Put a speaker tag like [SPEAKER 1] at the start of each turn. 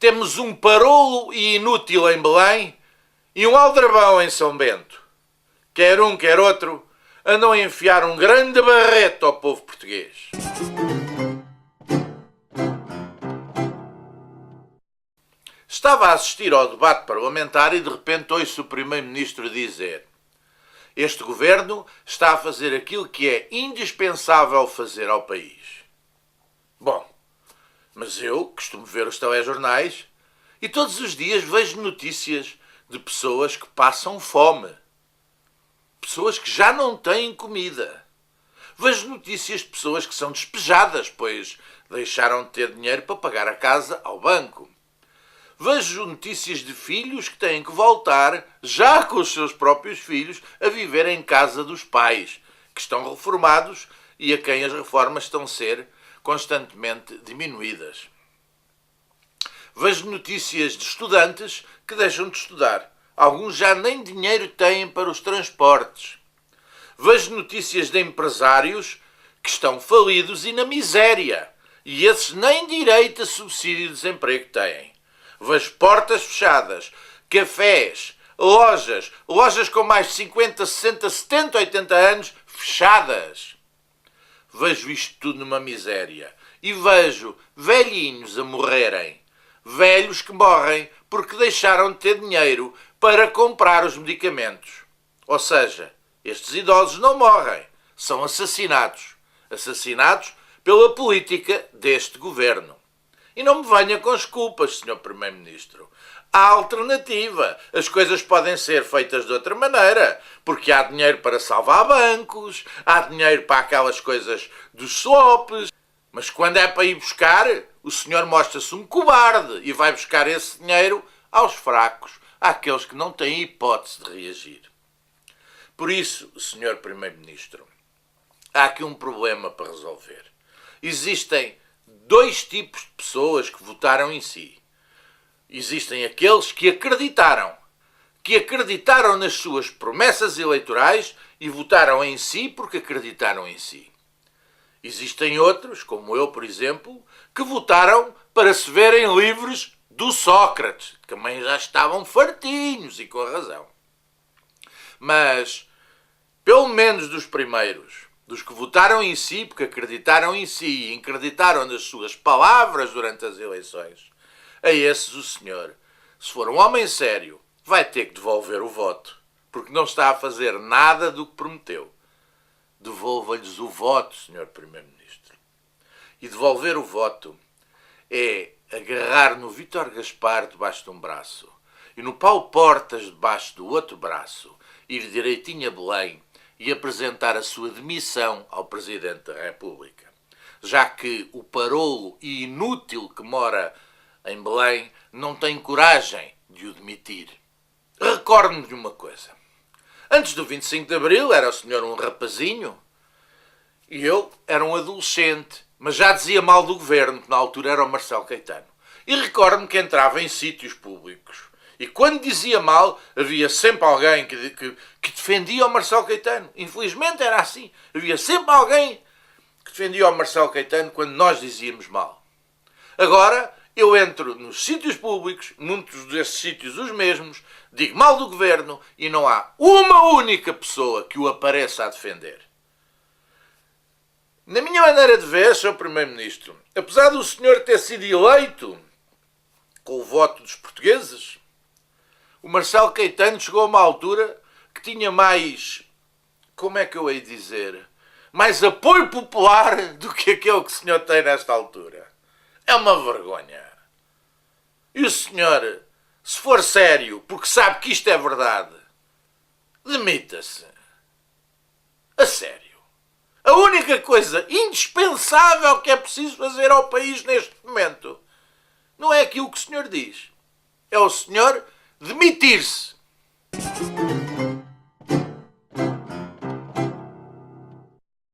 [SPEAKER 1] temos um parolo e inútil em Belém e um aldrabão em São Bento. Quer um, quer outro, andam a enfiar um grande barreto ao povo português. Estava a assistir ao debate parlamentar e de repente ouço o Primeiro-Ministro dizer: este governo está a fazer aquilo que é indispensável fazer ao país. Bom, mas eu costumo ver os telejornais e todos os dias vejo notícias de pessoas que passam fome. Pessoas que já não têm comida. Vejo notícias de pessoas que são despejadas, pois deixaram de ter dinheiro para pagar a casa ao banco. Vejo notícias de filhos que têm que voltar, já com os seus próprios filhos, a viver em casa dos pais, que estão reformados e a quem as reformas estão a ser constantemente diminuídas. Vejo notícias de estudantes que deixam de estudar. Alguns já nem dinheiro têm para os transportes. Vejo notícias de empresários que estão falidos e na miséria, e esses nem direito a subsídio de desemprego têm. Vejo portas fechadas, cafés, lojas com mais de 50, 60, 70, 80 anos fechadas. Vejo isto tudo numa miséria. E vejo velhinhos a morrerem. Velhos que morrem porque deixaram de ter dinheiro para comprar os medicamentos. Ou seja, estes idosos não morrem, são assassinados. Assassinados pela política deste governo. E não me venha com desculpas, Sr. Primeiro-Ministro. Há alternativa. As coisas podem ser feitas de outra maneira, porque há dinheiro para salvar bancos, há dinheiro para aquelas coisas dos swaps. Mas quando é para ir buscar, o senhor mostra-se um cobarde e vai buscar esse dinheiro aos fracos, àqueles que não têm hipótese de reagir. Por isso, Sr. Primeiro-Ministro, há aqui um problema para resolver. Existem dois tipos de pessoas que votaram em si. Existem aqueles que acreditaram nas suas promessas eleitorais e votaram em si porque acreditaram em si. Existem outros, como eu, por exemplo, que votaram para se verem livres do Sócrates, que também já estavam fartinhos e com razão. Mas, pelo menos dos primeiros, dos que votaram em si porque acreditaram em si e acreditaram nas suas palavras durante as eleições, a esses o senhor, se for um homem sério, vai ter que devolver o voto, porque não está a fazer nada do que prometeu. Devolva-lhes o voto, Sr. Primeiro-Ministro. E devolver o voto é agarrar no Vítor Gaspar debaixo de um braço e no Paulo Portas debaixo do outro braço, ir direitinho a Belém e apresentar a sua demissão ao Presidente da República, já que o parolo e inútil que mora em Belém não tem coragem de o demitir. Recordo-me de uma coisa. Antes do 25 de Abril era o senhor um rapazinho e eu era um adolescente, mas já dizia mal do governo, que na altura era o Marcelo Caetano. E recordo-me que entrava em sítios públicos e quando dizia mal havia sempre alguém que defendia o Marcelo Caetano. Infelizmente era assim. Havia sempre alguém que defendia o Marcelo Caetano quando nós dizíamos mal. Agora eu entro nos sítios públicos, muitos desses sítios os mesmos, digo mal do governo e não há uma única pessoa que o apareça a defender. Na minha maneira de ver, Sr. Primeiro-Ministro, apesar do senhor ter sido eleito com o voto dos portugueses, o Marcelo Caetano chegou a uma altura que tinha mais, como é que eu hei de dizer, mais apoio popular do que aquele que o senhor tem nesta altura. É uma vergonha. E o senhor, se for sério, porque sabe que isto é verdade, demita-se. A sério. A única coisa indispensável que é preciso fazer ao país neste momento não é aquilo que o senhor diz. É o senhor demitir-se.